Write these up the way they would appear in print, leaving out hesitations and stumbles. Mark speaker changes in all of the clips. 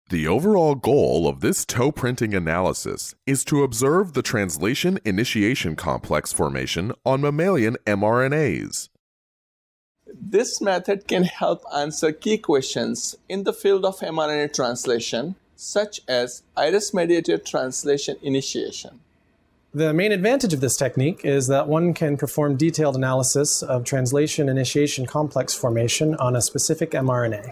Speaker 1: The overall goal of this Toeprinting analysis is to observe the translation initiation complex formation on mammalian mRNAs.
Speaker 2: This method can help answer key questions in the field of mRNA translation, such as IRES-mediated translation initiation.
Speaker 3: The main advantage of this technique is that one can perform detailed analysis of translation initiation complex formation on a specific mRNA.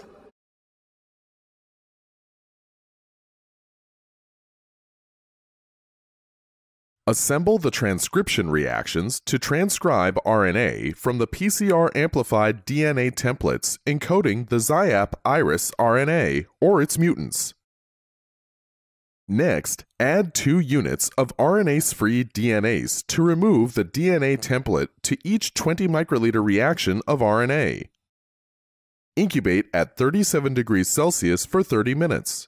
Speaker 1: Assemble the transcription reactions to transcribe RNA from the PCR-amplified DNA templates encoding the ZIAP IRES RNA or its mutants. Next, add 2 units of RNase-free DNase to remove the DNA template to each 20 microliter reaction of RNA. Incubate at 37 degrees Celsius for 30 minutes.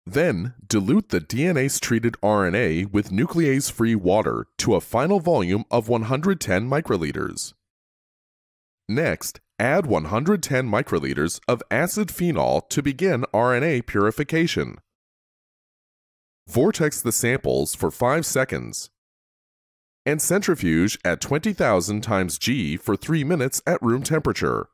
Speaker 1: Then, dilute the DNase-treated RNA with nuclease-free water to a final volume of 110 microliters. Next, add 110 microliters of acid phenol to begin RNA purification. Vortex the samples for 5 seconds. And centrifuge at 20,000 times G for 3 minutes at room temperature.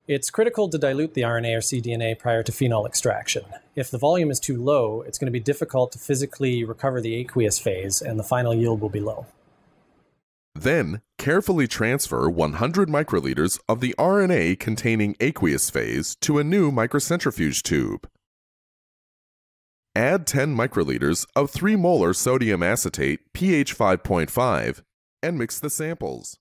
Speaker 3: It's critical to dilute the RNA or cDNA prior to phenol extraction. If the volume is too low, it's going to be difficult to physically recover the aqueous phase, and the final yield will be low.
Speaker 1: Then, carefully transfer 100 microliters of the RNA containing aqueous phase to a new microcentrifuge tube. Add 10 microliters of 3 molar sodium acetate pH 5.5 and mix the samples.